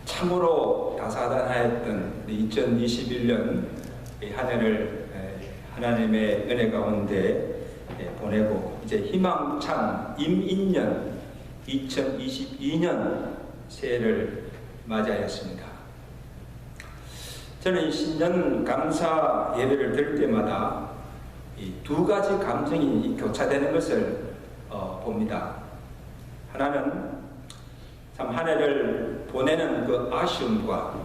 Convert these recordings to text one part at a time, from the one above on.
참으로 다사다난했던 2021년 한 해를 하나님의 은혜 가운데 보내고 이제 희망찬 임인년 2022년 새해를 맞이하였습니다. 저는 이 신년 감사 예배를 드릴 때마다 이 두 가지 감정이 교차되는 것을 봅니다. 하나는 참 한 해를 보내는 그 아쉬움과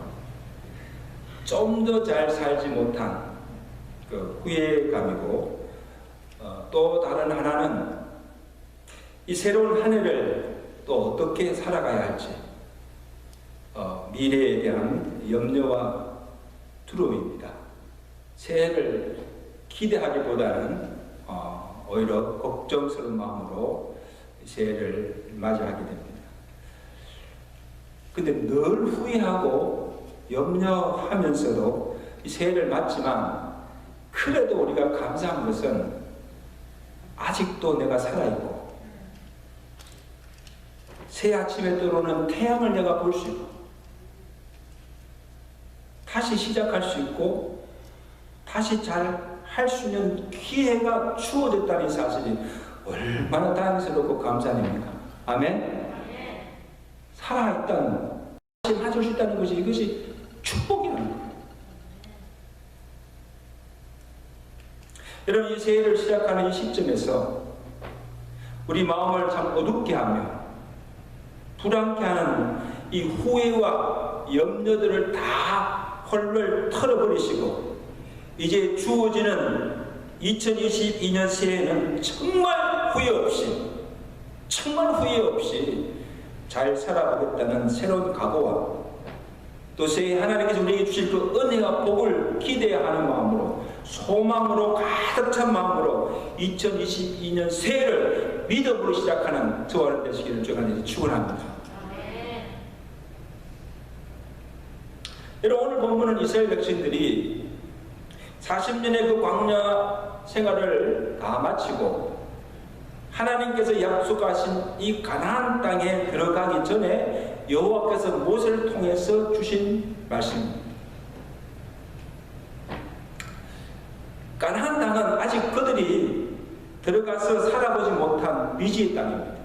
좀 더 잘 살지 못한 그 후회감이고, 또 다른 하나는 이 새로운 한 해를 또 어떻게 살아가야 할지 미래에 대한 염려와 두려움입니다. 새해를 기대하기보다는 오히려 걱정스러운 마음으로 새해를 맞이하게 됩니다. 근데 늘 후회하고 염려하면서도 이 새해를 맞지만, 그래도 우리가 감사한 것은 아직도 내가 살아있고, 새 아침에 들어오는 태양을 내가 볼 수 있고, 다시 시작할 수 있고, 다시 잘 할 수 있는 기회가 주어졌다는 사실이 얼마나 다행스럽고 감사합니까? 아멘? 살아있다는, 다시 맞을 수 있다는 것이, 이것이 축복이라는 거예요. 여러분, 이 새해를 시작하는 이 시점에서 우리 마음을 참 어둡게 하며 불안케 하는 이 후회와 염려들을 다 헐걸 털어버리시고, 이제 주어지는 2022년 새해는 정말 후회 없이 잘 살아보겠다는 새로운 각오와, 또 새해 하나님께서 우리에게 주실 그 은혜와 복을 기대하는 마음으로, 소망으로 가득 찬 마음으로 2022년 새해를 믿음으로 시작하는 저와 되시기를 주가 축원합니다. 여러분, 오늘 본문은 이스라엘 백성들이 40년의 그 광야 생활을 다 마치고 하나님께서 약속하신 이 가나안 땅에 들어가기 전에 여호와께서 모세를 통해서 주신 말씀입니다. 가나안 땅은 아직 그들이 들어가서 살아보지 못한 미지의 땅입니다.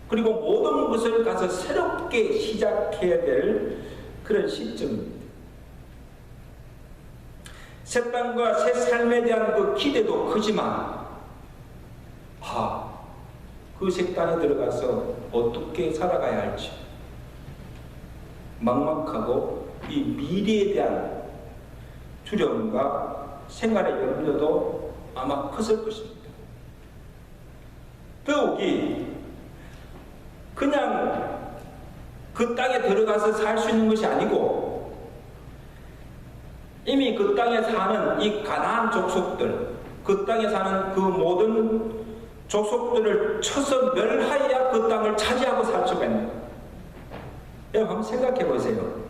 그리고 모든 것을 가서 새롭게 시작해야 될 그런 시점입니다. 새 땅과 새 삶에 대한 그 기대도 크지만, 그 새 땅에 들어가서 어떻게 살아가야 할지 막막하고, 이 미래에 대한 두려움과 생활의 염려도 아마 컸을 것입니다. 더욱이 그냥 그 땅에 들어가서 살 수 있는 것이 아니고, 이미 그 땅에 사는 이 가나안 족속들, 그 땅에 사는 그 모든 족속들을 쳐서 멸하여야 그 땅을 차지하고 살 수가 있는 거예요. 여러분, 한번 생각해 보세요.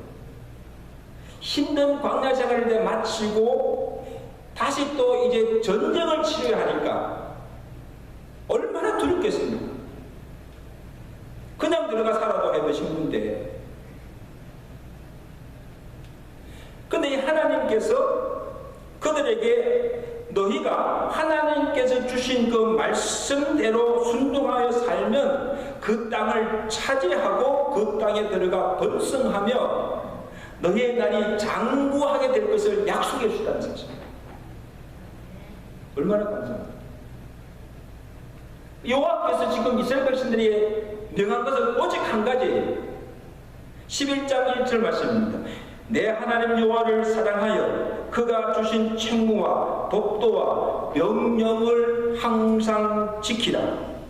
힘든 광야 생활을 마치고 다시 또 이제 전쟁을 치러야 하니까 얼마나 두렵겠습니까? 그냥 들어가 살아도 해도 힘든데, 근데 이 하나님께서 그들에게 너희가 하나님께서 주신 그 말씀대로 순종하여 살면 그 땅을 차지하고 그 땅에 들어가 번성하며 너희의 날이 장구하게 될 것을 약속해 주셨다는 사실입니다. 얼마나 감사합니다. 여호와께서 지금 이스라엘 백성들이 명한 것은 오직 한 가지, 11장 1절 말씀입니다. 내 하나님 여호와를 사랑하여 그가 주신 책무와 법도와 명령을 항상 지키라.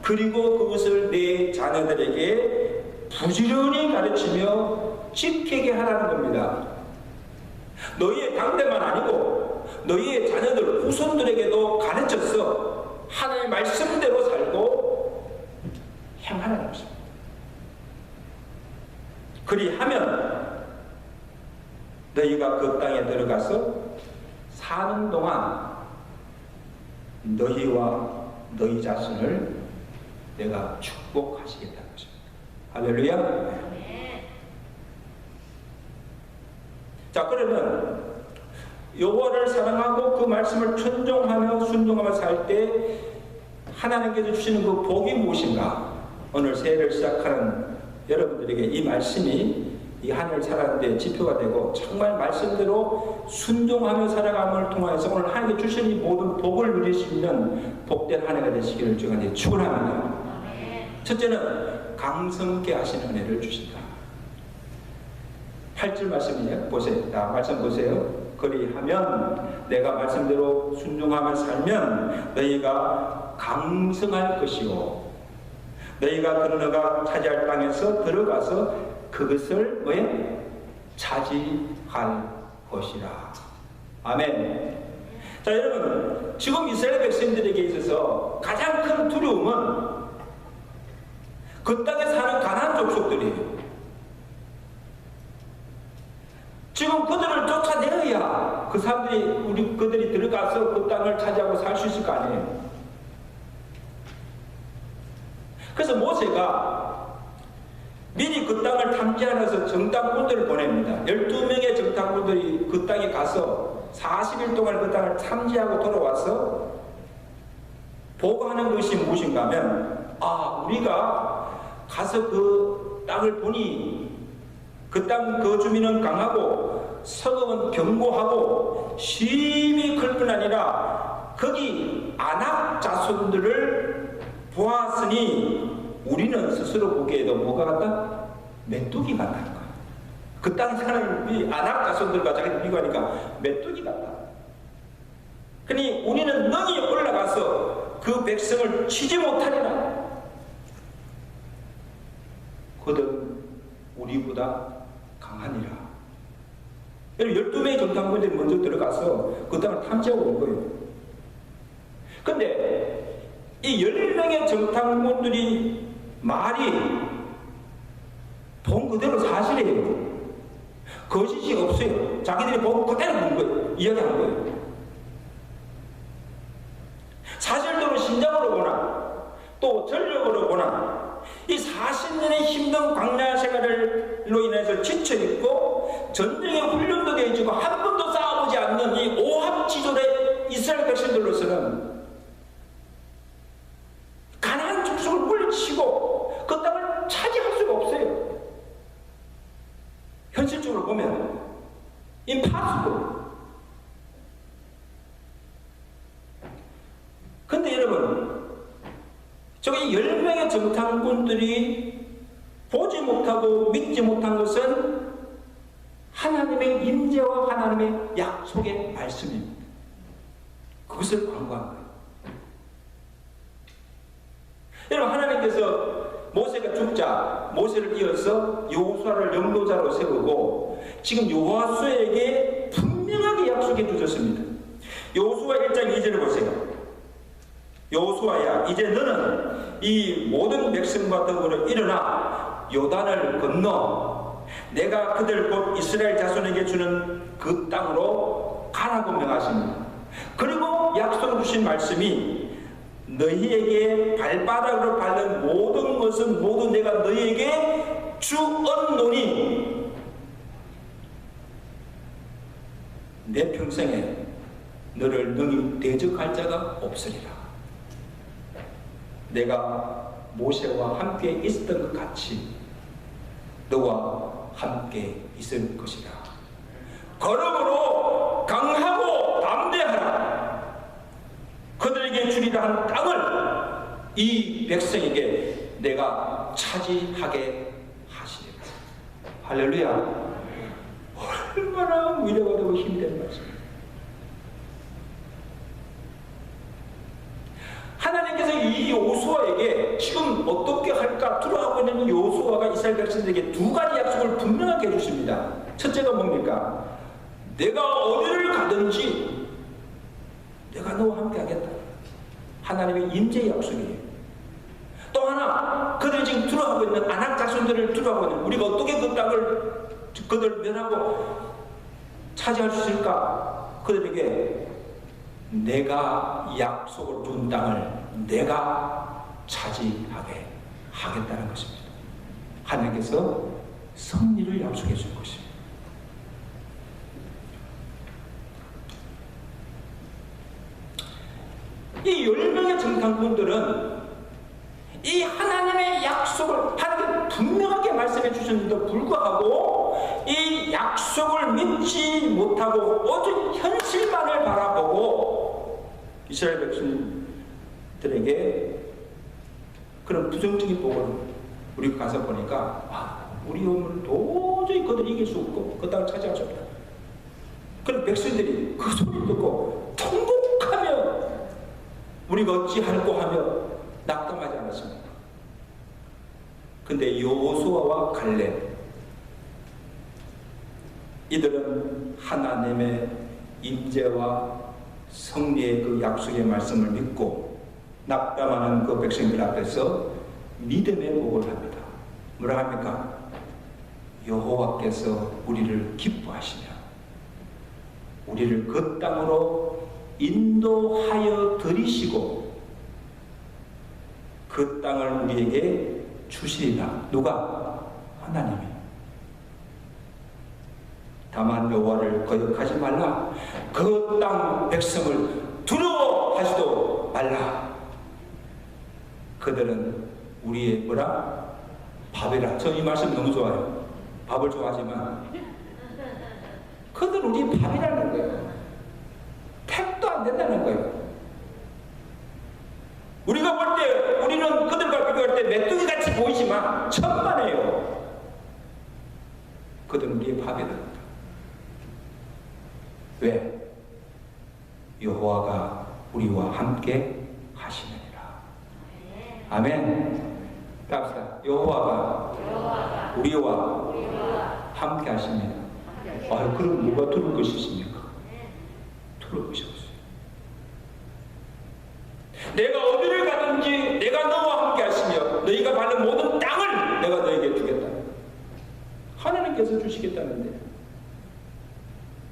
그리고 그것을 내 자녀들에게 부지런히 가르치며 지키게 하라는 겁니다. 너희의 당대만 아니고 너희의 자녀들, 후손들에게도 가르쳐서 하나님의 말씀대로 살고 행하라는 것입니다. 그리하면 너희가 그 땅에 들어가서 사는 동안 너희와 너희 자손을 내가 축복하시겠다는 것입니다. 할렐루야. 자, 그러면 여호와를 사랑하고 그 말씀을 순종하며 살 때 하나님께서 주시는 그 복이 무엇인가? 오늘 새해를 시작하는 여러분들에게 이 말씀이 이 한 해를 살아가는데 지표가 되고 정말 말씀대로 순종하며 살아감을 통해서 오늘 하나님께 주신 이 모든 복을 누릴 수 있는 복된 한 해가 되시기를 주간에 축원합니다. 첫째는 강성케 하시는 은혜를 주신다. 8절 말씀이에요. 보세요. 자, 말씀 보세요. 그리하면 내가 말씀대로 순종하며 살면 너희가 강성할 것이요 너희가 들어가 차지할 땅에서 들어가서 그것을 뭐에 차지할 것이라. 아멘. 자, 여러분, 지금 이스라엘 백성들에게 있어서 가장 큰 두려움은 그 땅에 사는 가나안 족속들이에요. 지금 그들을 쫓아내야 그 사람들이 그들이 들어가서 그 땅을 차지하고 살 수 있을 거 아니에요. 그래서 모세가 미리 그 땅을 탐지하면서 정탐꾼들을 보냅니다. 12명의 정탐꾼들이 그 땅에 가서 40일 동안 그 땅을 탐지하고 돌아와서 보고하는 것이 무엇인가 하면 우리가 가서 그 땅을 보니 그 땅 그 주민은 강하고 성읍은 견고하고 심히 클 뿐 아니라 거기 아낙 자손들을 보았으니 우리는 스스로 보기에도 뭐가 같다? 메뚜기 같다는 거야. 그 땅 사람이 아낙 자손들과 자기들 비교하니까 메뚜기 같다. 그러니 우리는 능히 올라가서 그 백성을 치지 못하리라. 그들은 우리보다 강하니라. 여러분 12명의 정탐꾼들이 먼저 들어가서 그 땅을 탐지하고 온 거예요. 근데 이 10명의 정탐꾼들이 말이 본 그대로 사실이에요. 거짓이 없어요. 자기들이 보고 그대로 본 거예요. 이야기한 거예요. 사실대로 신장으로 보나 또 전력으로 보나 이 40년의 힘든 광야 생활로 인해서 지쳐있고 전쟁의 훈련도 되어지고 한 번도 싸워보지 않는 이 오합지졸의 이스라엘 백성들로서는 가나안 족속을 물리치고 그 땅을 차지할 수가 없어요. 현실적으로 보면 impossible. 근데 여러분 저기 10명의 정탐꾼들이 보지 못하고 믿지 못한 것은 하나님의 임재와 하나님의 약속의 말씀입니다. 그것을 광고한 거예요. 여러분 하나님께서 모세가 죽자 모세를 이어서 여호수아를 영도자로 세우고 지금 여호수아에게 분명하게 약속해 주셨습니다. 여호수아 1장 2절을 보세요. 여호수아야 이제 너는 이 모든 백성과 더불어 일어나 요단을 건너 내가 그들 곧 이스라엘 자손에게 주는 그 땅으로 가라고 명하십니다. 그리고 약속 주신 말씀이 너희에게 발바닥으로 밟는 모든 것은 모두 내가 너희에게 주었노니 내 평생에 너를 능히 대적할 자가 없으리라. 내가 모세와 함께 있었던 것 같이 너와 함께 있을 것이라. 그러므로 강하고 담대하라. 그들에게 주리라 한 땅을 이 백성에게 내가 차지하게 하시리라. 할렐루야. 얼마나 위로가 힘든 말씀입니다. 하나님께서 이 여호수아에게 지금 어떻게 할까 두려워하고 있는 여호수아가 이스라엘 백성들에게 두 가지 약속을 분명하게 해주십니다. 첫째가 뭡니까? 내가 어디를 가든지 내가 너와 함께 하겠다. 하나님의 임재의 약속이에요. 또 하나 그들이 지금 두려워하고 있는 아낙 자손들을 두려워하고 있는 우리가 어떻게 그 땅을 그들 면하고 차지할 수 있을까? 그들에게 내가 약속을 준 땅을 내가 차지하게 하겠다는 것입니다. 하나님께서 승리를 약속해 준 것입니다. 이 10명의 정탐꾼들은 이 하나님의 약속을 하나님 분명하게 말씀해 주셨는데도 불구하고 이 약속을 믿지 못하고 오직 현실만을 바라보고 이스라엘 백성들에게 그런 부정적인 복을 우리가 가서 보니까 우리 오늘 도저히 그들 이길 수 없고 그 땅을 차지할 수 없다. 그런 백성들이 그 소리를 듣고 통곡하며 우리가 어찌할꼬 하며 낙담하지 않았습니까? 근데 여호수아와 갈렙 이들은 하나님의 임재와 승리의 그 약속의 말씀을 믿고 낙담하는 그 백성들 앞에서 믿음의 복을 합니다. 뭐라 합니까? 여호와께서 우리를 기뻐하시며 우리를 그 땅으로 인도하여 들이시고 그 땅을 우리에게 주시리라. 누가? 하나님이. 다만 여호와를 거역하지 말라. 그 땅 백성을 두려워하지도 말라. 그들은 우리의 뭐라? 밥이라. 저 이 말씀 너무 좋아요. 밥을 좋아하지만 그들은 우리의 밥이라는 거예요. 택도 안 된다는 거예요. 우리가 볼 때 우리는 그들과 비교할 때 메뚜기 같이 보이지만 천만에요. 그들은 우리의 밥이 됩니다. 왜? 여호와가 우리와 함께 하시느니라. 아멘. 갑시다. 여호와가 우리와 함께 하십니다. 그럼 누가 들을 것이 있습니까? 들을 것이 없어요. 내가 어디를 가든지 내가 너와 함께 하시며 너희가 받는 모든 땅을 내가 너에게 주겠다. 하나님께서 주시겠다는데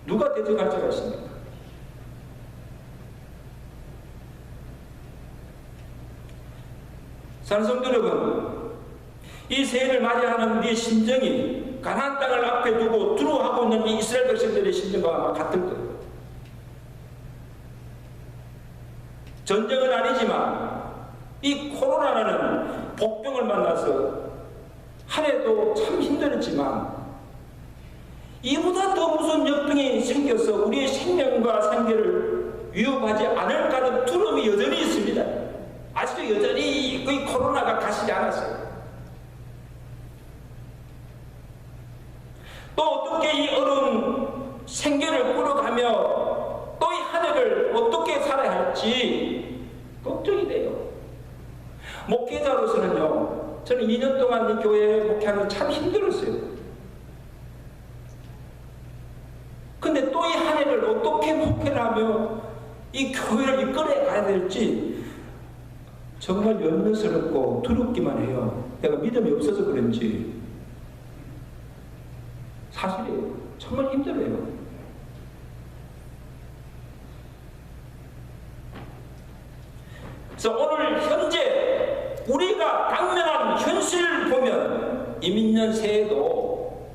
누가 대적할 자가 있습니까? 사랑하는 성도 여러분, 이 새해를 맞이하는 우리의 심정이 가나안 땅을 앞에 두고 두려워하고 있는 이 이스라엘 백성들의 심정과 아마 같을 거예요. 전쟁은 아니지만 이 코로나라는 복병을 만나서 한 해도 참 힘들었지만 이보다 더 무서운 역병이 생겨서 우리의 생명과 생계를 위협하지 않을까 하는 두려움이 여전히 있습니다. 아직도 여전히 이 코로나가 가시지 않았어요. 또 어떻게 이 어려운 생계를 끌어가며 또 이 한 해를 어떻게 살아야 할지 걱정이 돼요. 목회자로서는요, 저는 2년 동안 이 교회에 목회하는 참 힘들었어요. 근데 또 이 한 해를 어떻게 목회를 하며 이 교회를 이끌어 가야 될지 정말 염려스럽고 두렵기만 해요. 내가 믿음이 없어서 그런지 사실이에요. 정말 힘들어요. 그래서 오늘 현재 우리가 당면한 현실을 보면 이민년 새해도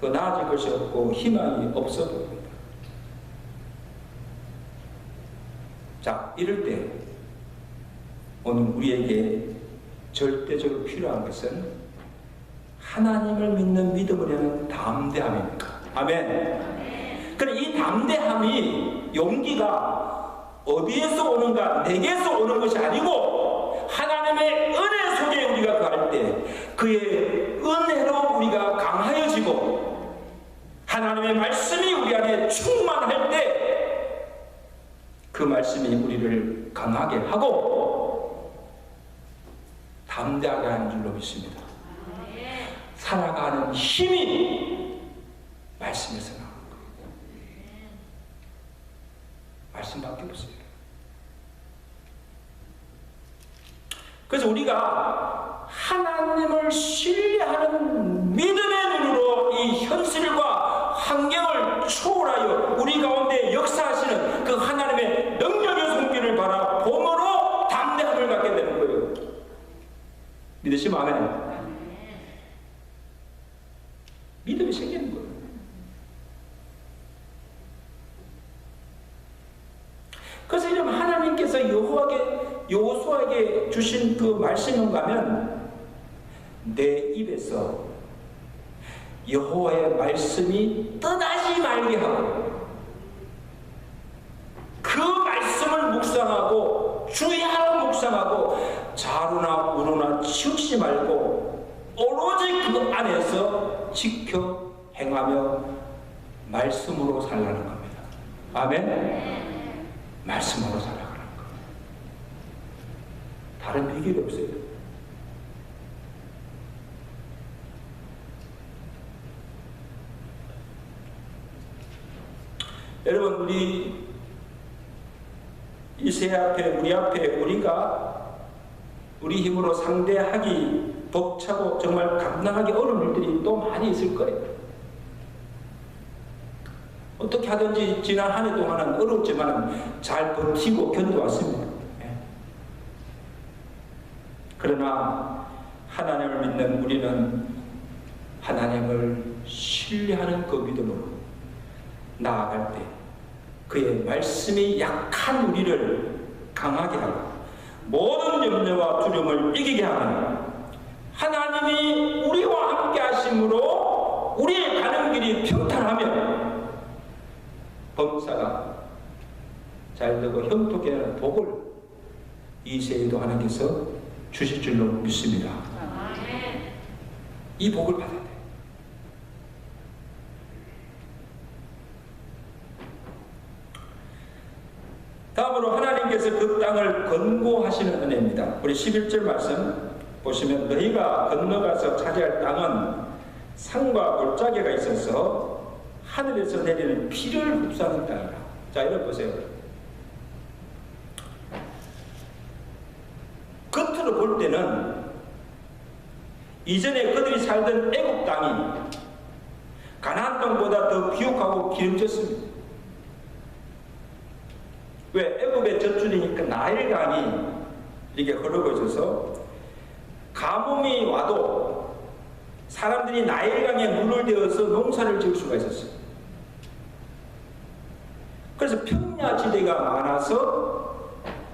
더 나아질 것이 없고 희망이 없어 보입니다. 자, 이럴 때 오늘 우리에게 절대적으로 필요한 것은 하나님을 믿는 믿음을 하는 담대함입니다. 아멘. 그럼 이 담대함이 용기가 어디에서 오는가? 내게서 오는 것이 아니고 하나님의 은혜 속에 우리가 거할 때 그의 은혜로 우리가 강하여지고 하나님의 말씀이 우리 안에 충만할 때 그 말씀이 우리를 강하게 하고 담대하게 하는 줄로 믿습니다. 살아가는 힘이 말씀에서 나오는 거예요. 말씀밖에 없어요. 그래서 우리가 하나님을 신뢰하는 믿음의 눈으로 이 현실과 환경을 초월하여 우리 가운데 역사하시는 그 하나님의 능력의 손길을 바라봄으로 담대함을 갖게 되는 거예요. 믿으시면 아멘. 여호수아에게 주신 그 말씀이 뭔가 하면 내 입에서 여호와의 말씀이 떠나지 말게 하고 그 말씀을 묵상하고 주야로 묵상하고 좌로나 우로나 치우치지 말고 오로지 그 안에서 지켜 행하며 말씀으로 살라는 겁니다. 아멘? 말씀으로 살라는 겁니다. 다른 비결이 없어요. 여러분, 우리 이 세 앞에, 우리 앞에 우리가 우리 힘으로 상대하기 벅차고 정말 감당하기 어려운 일들이 또 많이 있을 거예요. 어떻게 하든지 지난 한 해 동안은 어렵지만 잘 버티고 견뎌왔습니다. 그러나 하나님을 믿는 우리는 하나님을 신뢰하는 그 믿음으로 나아갈 때 그의 말씀이 약한 우리를 강하게 하고 모든 염려와 두려움을 이기게 하며 하나님이 우리와 함께 하심으로 우리의 가는 길이 평탄하며 범사가 잘되고 형통케 하는 복을 이 세에도 하나님께서 주실 줄로 믿습니다. 이 복을 받아야 돼요. 다음으로 하나님께서 그 땅을 건고하시는 은혜입니다. 우리 11절 말씀 보시면 너희가 건너가서 차지할 땅은 산과 골짜기가 있어서 하늘에서 내리는 피를 흡수하는 땅이라. 자, 이걸 보세요. 겉으로 볼 때는 이전에 그들이 살던 애국 땅이 가나안 땅보다 더 비옥하고 기름졌습니다. 왜? 애굽의 젖줄이니까 나일강이 이렇게 흐르고 있어서 가뭄이 와도 사람들이 나일강에 물을 대어서 농사를 지을 수가 있었어요. 그래서 평야지대가 많아서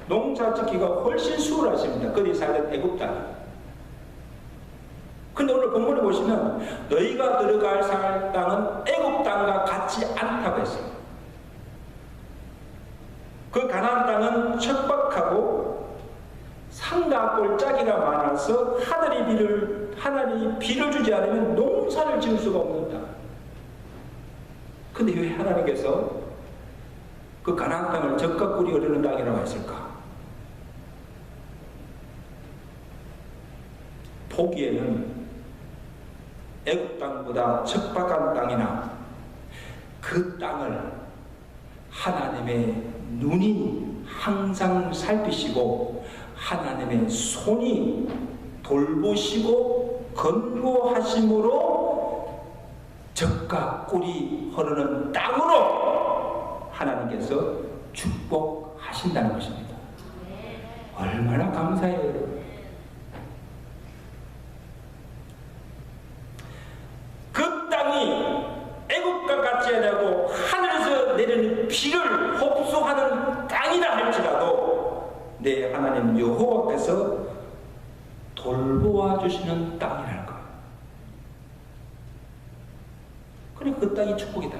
농사 짓기가 훨씬 수월하십니다. 그들이 살던 애굽 땅이. 근데 오늘 본문을 보시면 너희가 들어갈 살 땅은 애굽 땅과 같지 않다고 했어요. 그 가나안 땅은 척박하고 산과 골짜기가 많아서 하나님이 비를 주지 않으면 농사를 지을 수가 없는 땅. 근데 왜 하나님께서 그 가나안 땅을 젖과 꿀이 흐르는 땅이라고 했을까? 보기에는 애굽 땅보다 척박한 땅이나 그 땅을 하나님의 눈이 항상 살피시고 하나님의 손이 돌보시고 건고하심으로 젖과 꿀이 흐르는 땅으로 하나님께서 축복하신다는 것입니다. 얼마나 감사해요, 여러분. 그 땅이 애국과 같지 않고 하늘에서 내리는 비를 흡수하는 땅이라 할지라도 내 하나님 여호와께서 돌보아 주시는 땅이라는 거예요. 그러니까 그 땅이 축복이다.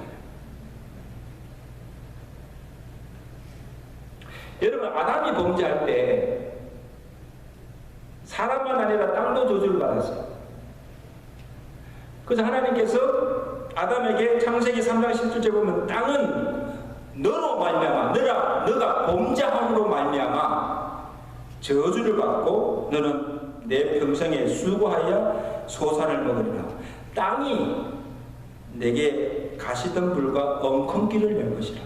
여러분, 아담이 범죄할 때 사람만 아니라 땅도 저주를 받았어요. 그래서 하나님께서 아담에게 창세기 3장 17절에 보면 땅은 너로 말미암아 너가 범죄함으로 말미암아 저주를 받고 너는 내 평생에 수고하여 소산을 먹으리라. 땅이 내게 가시덤불과 엉겅퀴를 열 것이라.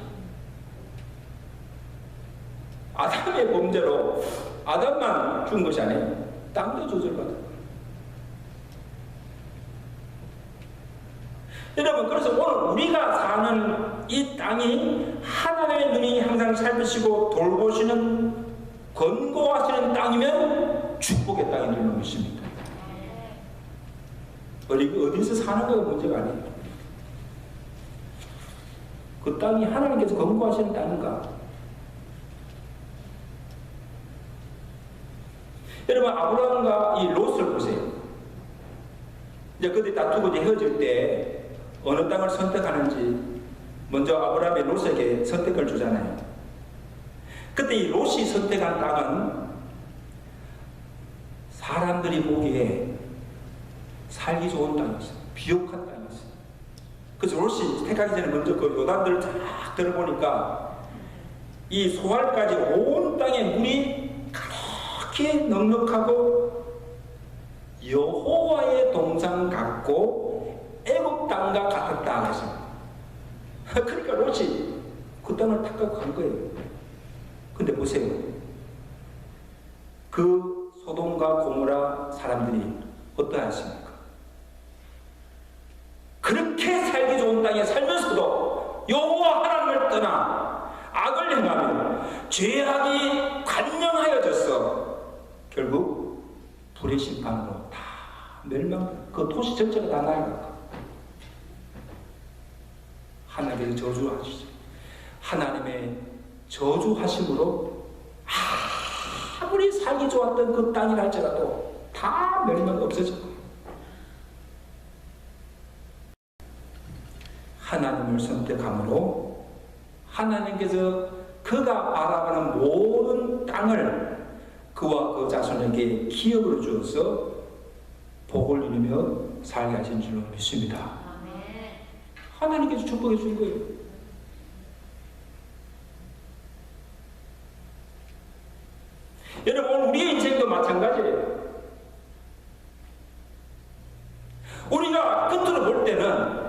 아담의 범죄로 아담만 죽은 것이 아니에요. 땅도 저주를 받은 거예요. 여러분, 그래서 오늘 우리가 사는 이 땅이 하나님의 눈이 항상 살피시고 돌보시는 건고하시는 땅이면 축복의 땅인 줄 믿습니다. 어디서 사는 거가 문제가 아니에요. 그 땅이 하나님께서 건고하시는 땅인가? 여러분, 아브라함과 이 롯을 보세요. 이제 그들이 다투고 이제 헤어질 때 어느 땅을 선택하는지 먼저 아브라함이 롯에게 선택을 주잖아요. 그때 이 롯이 선택한 땅은 사람들이 보기에 살기 좋은 땅이었어요. 비옥한 땅이었어요. 그래서 롯이 택하기 전에 먼저 그 요단들을 쫙 들어보니까 이 소알까지 온 땅에 물이 그렇게 넉넉하고 여호와의 동산 같고 애국 땅과 같았다 그랬어요. 그러니까 롯이 그 땅을 탁하고 간 거예요. 근데 보세요. 그 소돔과 고모라 사람들이 어떠하십니까? 그렇게 살기 좋은 땅에 살면서도 여호와 하나님을 떠나 악을 행하며 죄악이 관영하여져서 결국 불의 심판으로 다 그 도시 전체가 다 날아갔고 하나님의 저주하시죠. 하나님의 저주하심으로 아무리 살기 좋았던 그 땅이라 할지라도 다 멸망 없어졌고 하나님을 선택함으로 하나님께서 그가 바라보는 모든 땅을 그와 그 자손에게 기업으로 주어서 복을 누리며 살게 하신 줄로 믿습니다. 하나님께서 축복해 준 거예요. 여러분, 우리의 인생도 마찬가지예요. 우리가 끝으로 볼 때는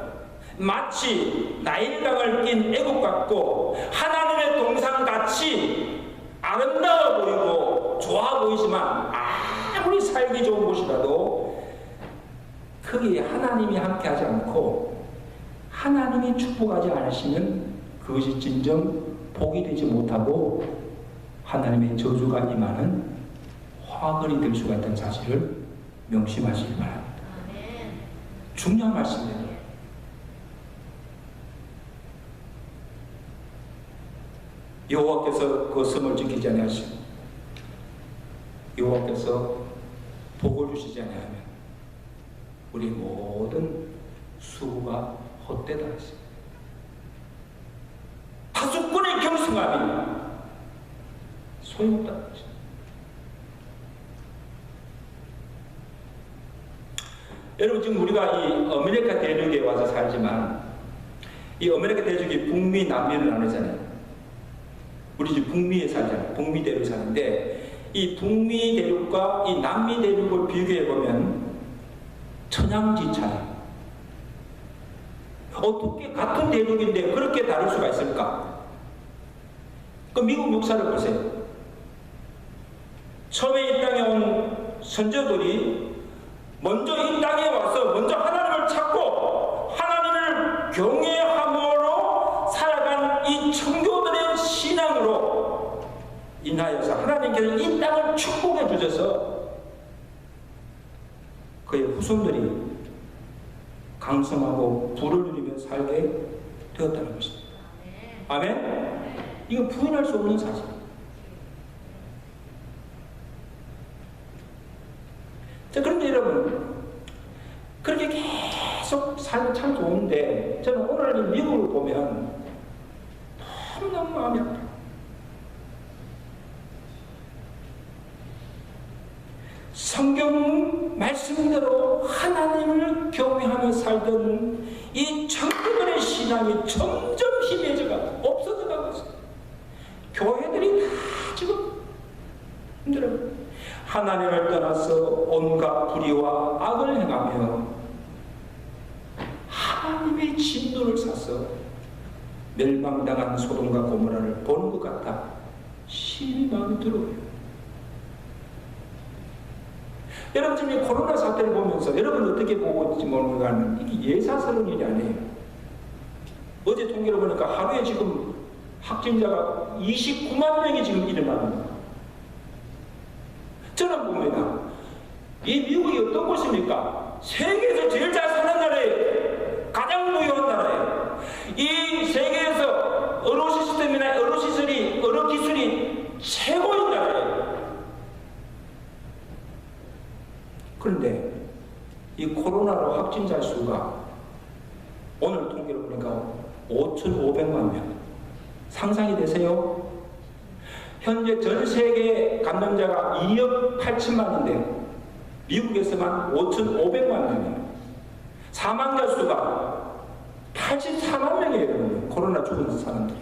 마치 나일강을 낀 애국 같고 하나님의 동산같이 아름다워 보이고 좋아 보이지만 아무리 살기 좋은 곳이라도 거기에 하나님이 함께하지 않고 하나님이 축복하지 않으시면 그것이 진정 복이 되지 못하고 하나님의 저주가 임하는 화근이 될 수가 있다는 사실을 명심하시기 바랍니다. 중요한 말씀이에요. 여호와께서 그 성을 지키지 아니하시고 여호와께서 복을 주시지 아니하면 우리 모든 수고가 헛되다 했습니다. 다수꾼의 경성함이 소용없다는 것입니다. 여러분, 지금 우리가 이 아메리카 대륙에 와서 살지만 이 아메리카 대륙이 북미, 남미를 나누잖아요. 우리 지금 북미에 살잖아요. 북미 대륙에 사는데 이 북미 대륙과 이 남미 대륙을 비교해 보면 천양지차예요. 어떻게 같은 대륙인데 그렇게 다를 수가 있을까? 그 미국 역사를 보세요. 처음에 이 땅에 온 선조들이 먼저 이 땅에 와서 먼저 하나님을 찾고 하나님을 경외함으로 살아간 이 청교들의 신앙으로 인하여서 하나님께서 이 땅을 축복해 주셔서 그의 후손들이 강성하고 부를 누리며 살게 되었다는 것입니다. 아멘? 이거 부인할 수 없는 사실입니다. 자, 그런데 여러분, 그렇게 계속 살면 참 좋은데 저는 오늘 이 미국을 보면 너무너무 마음이 아파요. 성경 말씀대로 하나님을 경외하며 살던 이 청교도의 신앙이 점점 희미해져가고 없어져가고 있어요. 교회들이 다 지금 힘들어요. 하나님을 떠나서 온갖 불의와 악을 행하며 하나님의 진노를 사서 멸망당한 소돔과 고모라를 보는 것 같아 심히 마음이 들어요. 여러분, 지금 이 코로나 사태를 보면서 여러분 어떻게 보고 있는지 모르겠는데 이게 예사스러운 일이 아니에요. 어제 통계를 보니까 하루에 지금 확진자가 29만 명이 지금 일어납니다. 저는 봅니다. 이 미국이 어떤 곳입니까? 세계에서 제일 잘 사는 나라예요. 가장 부유한 나라예요. 이 세계에서 의료 시스템이나 의료 시설이, 의료 기술이 최고인 나라예요. 이 코로나로 확진자 수가 오늘 통계를 보니까 5,500만 명. 상상이 되세요? 현재 전 세계 감염자가 2억 8천만인데 미국에서만 5,500만 명이에요. 사망자 수가 84만 명이에요. 코로나 죽은 사람들이.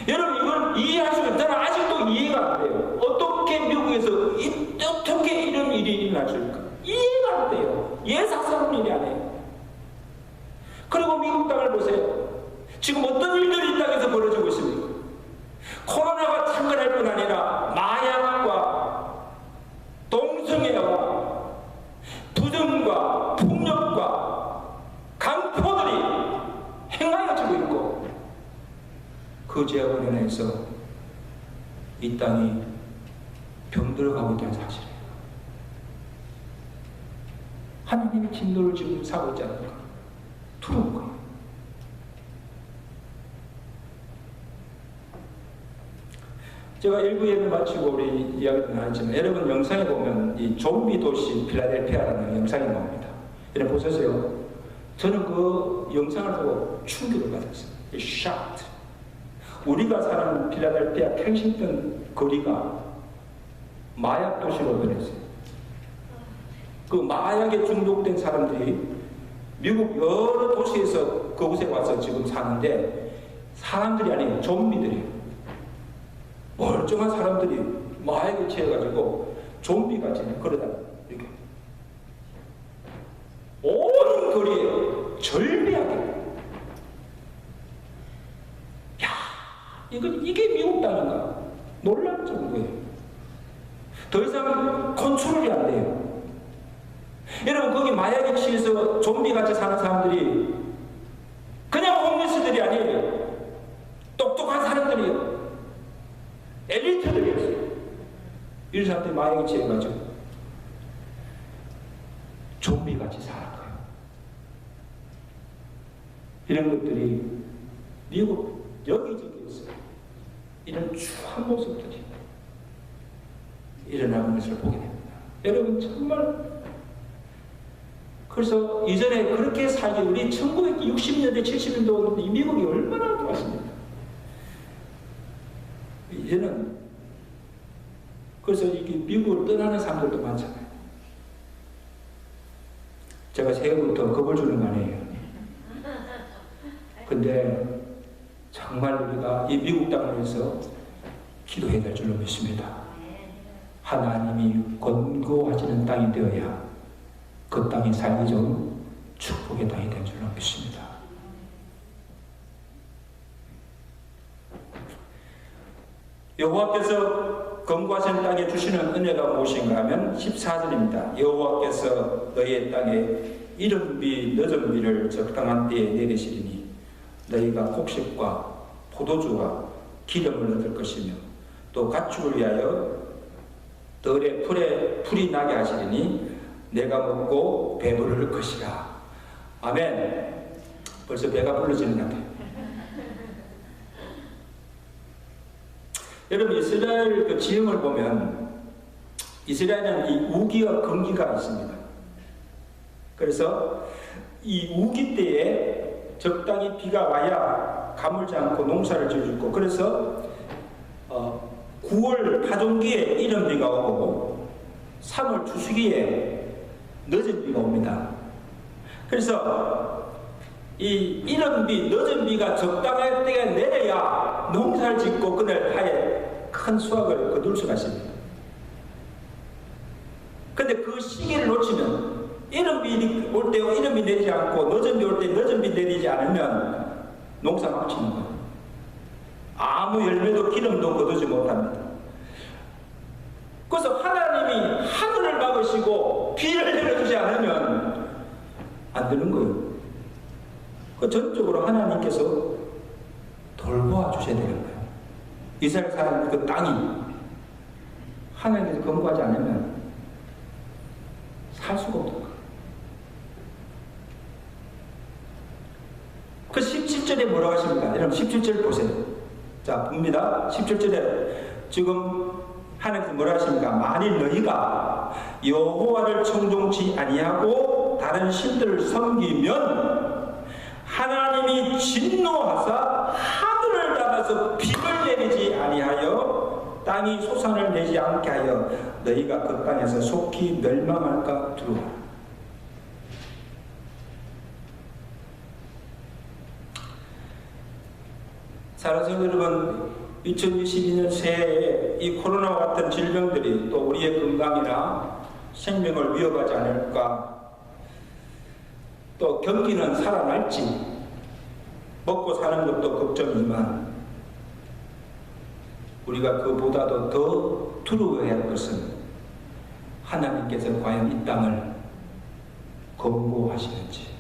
여러분 이걸 이해할 수가 저는 아직도 이해가 안 돼요. 어떻게 미국에서 어떻게 이런 일이 일어날 수 있을까? 이해가 안 돼요. 예사스러운 일이 아니에요. 그리고 미국 땅을 보세요. 지금 어떤 일들이 이 땅에서 벌어지고 있습니까? 코로나가 창궐할 뿐 아니라 마약과 동성애와 부정과 폭력과 강포들이 행하여지고 있고 그 죄악으로 인해서 이 땅이 병들어가고 있다는 사실이에요. 하나님의 진노를 지금 사고 있지 않을까? 두려운 거예요. 제가 일부 예배 마치고 우리 이야기를 나눴지만 여러분 영상에 보면 이 좀비 도시 필라델피아라는 영상이 나옵니다. 여러분 보셨어요? 저는 그 영상을 보고 충격을 받았어요. shocked. 우리가 사는 필라델피아 켄싱턴 거리가 마약 도시로 변했어요. 그 마약에 중독된 사람들이 미국 여러 도시에서 그곳에 와서 지금 사는데 사람들이 아니고 좀비들이에요. 멀쩡한 사람들이 마약에 취해가지고 좀비같이 걸어다 이렇게 온 거리에 절비하게. 야, 이게 미국 땅인가? 놀랄 정도예요. 더 이상 컨트롤이 안 돼요. 여러분 거기 마약에 취해서 좀비같이 사는 사람들이 그냥 홈리스들이 아니에요. 똑똑한 사람들이에요. 엘리트들이었어요. 이런 사람들이 마약에 취해가지고 좀비같이 살아가요. 이런 것들이 미국 여기저기에서 이런 추한 모습들이 일어나는 것을 보게 됩니다. 여러분 정말 그래서 이전에 그렇게 살기 우리 1960년대 70년대 이 미국이 얼마나 좋았습니까? 이제는 그래서 이게 미국을 떠나는 사람들도 많잖아요. 제가 새해부터 겁을 주는 거 아니에요. 근데 정말 우리가 이 미국 땅을 위해서 기도해야 될 줄로 믿습니다. 하나님이 권고하시는 땅이 되어야 그 땅이 살기 좋은 축복의 땅이 된 줄로 믿습니다. 여호와께서 권고하신 땅에 주시는 은혜가 무엇인가 하면 14절입니다. 여호와께서 너희의 땅에 이른비 늦은 비를 적당한 때에 내리시리니 너희가 곡식과 포도주와 기름을 얻을 것이며 또 가축을 위하여 들에 풀이 나게 하시리니 내가 먹고 배부를 것이라. 아멘. 벌써 배가 불러지는 것 같아요. 여러분 이스라엘 그 지형을 보면 이스라엘은 이 우기와 건기가 있습니다. 그래서 이 우기 때에 적당히 비가 와야 가물지 않고 농사를 지을 수 있고, 그래서 9월 파종기에 이른 비가 오고 3월 추수기에 늦은 비가 옵니다. 그래서 이 이른 비, 늦은 비가 적당할 때에 내려야 농사를 짓고 그날 하에 큰 수확을 거둘 수가 있습니다. 근데 그 시기를 놓치면 이른 비 올 때 이른 비 내리지 않고 늦은 비 올 때 늦은 비 내리지 않으면 농사 망치는 거예요. 아무 열매도 기름도 거두지 못합니다. 그래서 하나님이 하늘을 막으시고 비를 내려주지 않으면 안 되는 거예요. 그 전적으로 하나님께서 돌보아 주셔야 되는 거예요. 이스라엘 사람 그 땅이 하나님께서 권고하지 않으면 살 수가 없는 거예요. 그 17절에 뭐라고 하십니까? 여러분 17절 보세요. 자, 봅니다. 17절에 지금 하나님께서 뭐라 하십니까? 만일 너희가 여호와를 청종치 아니하고 다른 신들을 섬기면 하나님이 진노하사 하늘을 닫아서 비를 내리지 아니하여 땅이 소산을 내지 않게 하여 너희가 그 땅에서 속히 멸망할까 두려워하라. 사랑하는 여러분, 2022년 새해에 이 코로나와 같은 질병들이 또 우리의 건강이나 생명을 위협하지 않을까, 또 경기는 살아날지 먹고 사는 것도 걱정이지만 우리가 그보다도 더 두려워해야 할 것은 하나님께서 과연 이 땅을 검거하시는지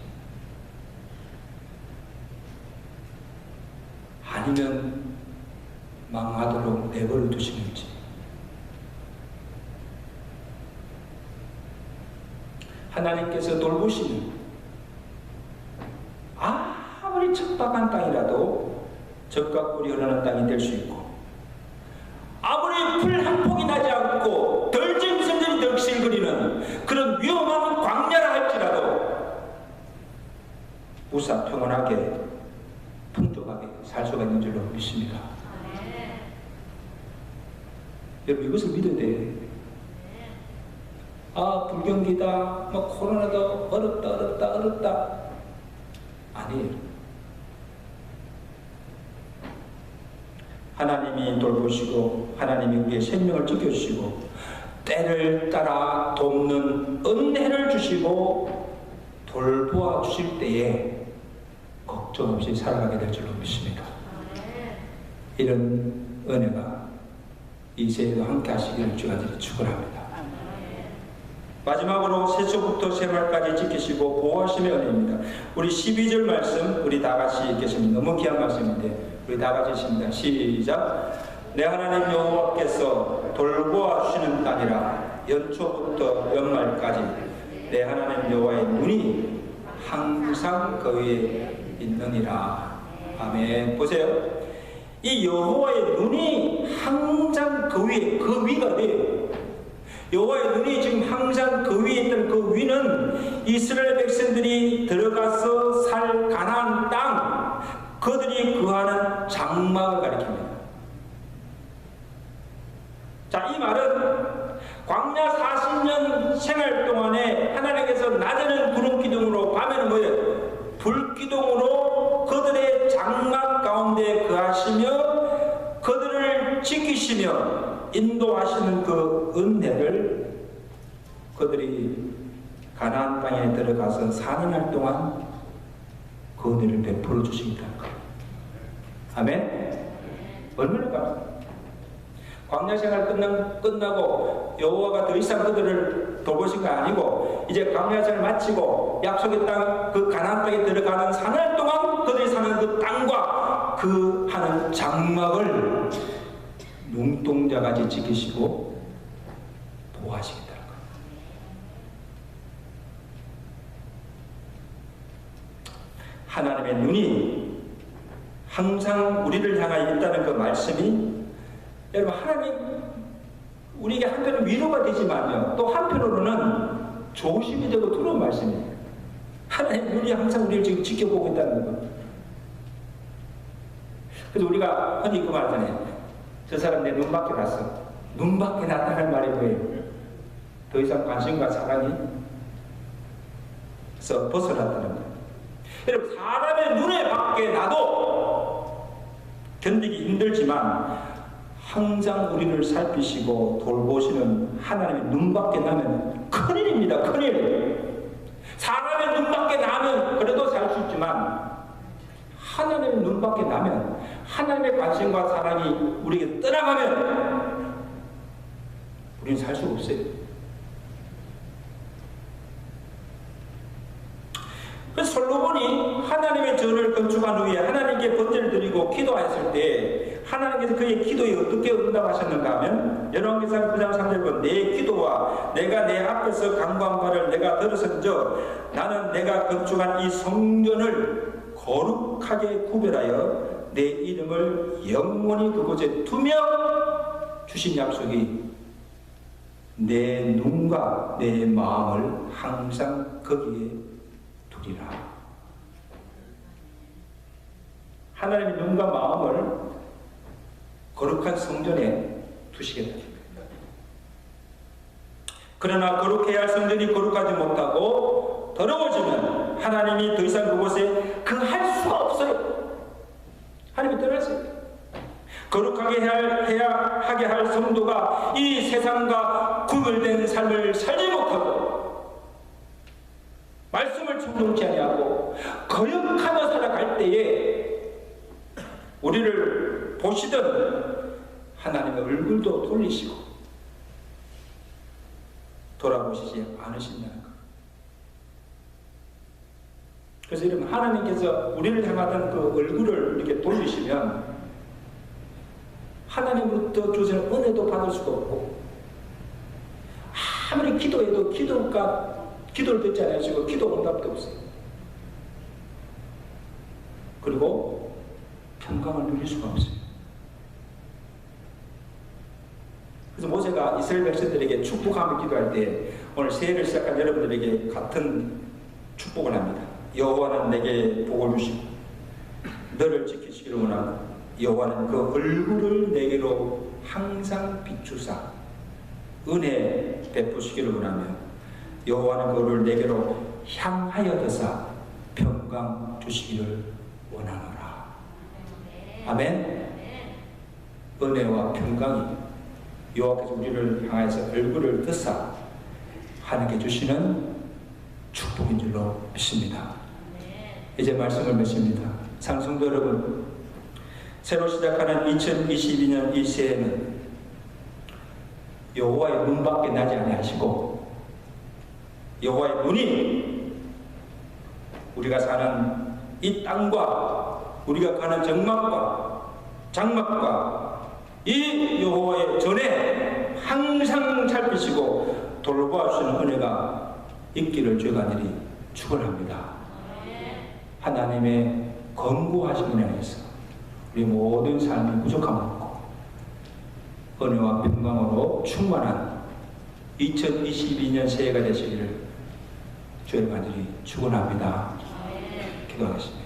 아니면 망하도록 내버려 두시는지. 하나님께서 돌보시는 아무리 척박한 땅이라도 적과 꿀이 흐르는 땅이 될 수 있고, 아무리 풀 한 폭이 나지 않고 덜짐승들이 덜실거리는 그런 위험한 광야라 할지라도 무사 평온하게 풍족하게 살 수가 있는 줄로 믿습니다. 여러분, 이것을 믿어야 돼. 불경기다, 코로나도 어렵다. 아니에요. 하나님이 돌보시고 하나님이 우리의 생명을 지켜주시고 때를 따라 돕는 은혜를 주시고 돌보아 주실 때에 걱정 없이 살아가게 될 줄로 믿습니다. 이런 은혜가 이 새해도 함께 하시기를 주가 축원합니다. 마지막으로 새초부터 새말까지 지키시고 보호하심의 은혜입니다. 우리 12절 말씀 우리 다 같이 읽겠습니다. 너무 귀한 말씀인데 우리 다 같이 읽습니다. 시작. 내 하나님 여호와께서 돌보아 주시는 땅이라 연초부터 연말까지 내 하나님 여호와의 눈이 항상 그 위에 있느니라. 아멘. 보세요. 이 여호와의 눈이 항상 그 위에, 그 위가 돼요. 여호와의 눈이 지금 항상 그 위에 있던 그 위는 이스라엘 백성들이 들어가서 살 가나안 땅, 그들이 거하는 장막을 가리킵니다. 자, 이 말은 광야 40년 생활 동안에 하나님께서 낮에는 구름 기둥으로 밤에는 뭐예요? 불 기둥으로 그들의 장막 가운데 거하시며 그들을 지키시며 인도하시는 그 은혜를 그들이 가나안 땅에 들어가서 4년할 동안 그 은혜를 베풀어 주시겠다는 거예요. 아멘. 얼마나 감사합니다. 광야 생활 끝나고 여호와가 더 이상 그들을 돌보신 거 아니고 이제 광야 생활 마치고 약속의 땅, 그 가나안 땅에 들어가는 4년 동안 그들이 사는 그 땅과 그 하는 장막을 눈동자같이 지키시고 보호하시겠다는 거예요. 하나님의 눈이 항상 우리를 향하여 있다는 그 말씀이 여러분, 하나님 우리에게 한편으로는 위로가 되지만요, 또 한편으로는 조심이 되고 두려운 말씀이에요. 하나님 눈이 항상 우리를 지금 지켜보고 있다는 거. 그래서 우리가 흔히 그 말하잖아요. 저 사람 내 눈 밖에 났어. 눈 밖에 났다는 말이 뭐예요? 더 이상 관심과 사랑이 그래서 벗어났다는 거예요. 여러분, 사람의 눈에 밖에 나도 견디기 힘들지만 항상 우리를 살피시고 돌보시는 하나님의 눈 밖에 나면 큰일입니다. 큰일. 사람의 눈 밖에 나면 그래도 살 수 있지만 하나님의 눈 밖에 나면, 하나님의 관심과 사랑이 우리에게 떠나가면 우리는 살 수가 없어요. 그래서 솔로몬이 하나님의 전을 건축한 후에 하나님께 번제를 드리고 기도하였을 때 하나님께서 그의 기도에 어떻게 응답하셨는가 하면 열왕기상 9장 3절 보면 내 기도와 내가 내 앞에서 간구한 바를 내가 들었은즉 나는 내가 건축한 이 성전을 거룩하게 구별하여 내 이름을 영원히 그곳에 두며 주신 약속이 내 눈과 내 마음을 항상 거기에 두리라. 하나님의 눈과 마음을 거룩한 성전에 두시겠다. 그러나 거룩해야 할 성전이 거룩하지 못하고 더러워지면 하나님이 더 이상 그곳에 할 수가 없어요. 하나님이 떠났어요. 거룩하게 하게 할 성도가 이 세상과 구별된 삶을 살지 못하고 말씀을 충동치 아니하고 거역하며 살아갈 때에 우리를 보시던 하나님의 얼굴도 돌리시고 돌아보시지 않으신다는 것. 그래서 여러분, 하나님께서 우리를 향하던 그 얼굴을 이렇게 돌리시면 하나님으로부터 주시는 은혜도 받을 수가 없고, 아무리 기도해도 기도를 듣지 않으시고 기도 응답도 없어요. 그리고 평강을 누릴 수가 없어요. 그래서 모세가 이스라엘 백성들에게 축복하며 기도할 때 오늘 새해를 시작한 여러분들에게 같은 축복을 합니다. 여호와는 내게 복을 주시고 너를 지키시기를 원하고 여호와는 그 얼굴을 내게로 항상 비추사 은혜 베푸시기를 원하며 여호와는 그 얼굴을 내게로 향하여 드사 평강 주시기를 원하노라. 아멘. 은혜와 평강이 여호와께서 우리를 향해서 얼굴을 드사 하나님께 주시는 축복인 줄로 믿습니다. 이제 말씀을 맺습니다. 상성도 여러분, 새로 시작하는 2022년 이 새해는 여호와의 눈밖에 나지 아니하시고 여호와의 눈이 우리가 사는 이 땅과 우리가 가는 장막과 이 여호와의 전에 항상 살피시고 돌보아주시는 은혜가 있기를 주가 간절히 축원합니다. 하나님의 권고하신 은혜 안에서 우리 모든 삶이 부족함 없고 은혜와 평강으로 충만한 2022년 새해가 되시기를 주의 간절히 축원합니다. 기도하겠습니다.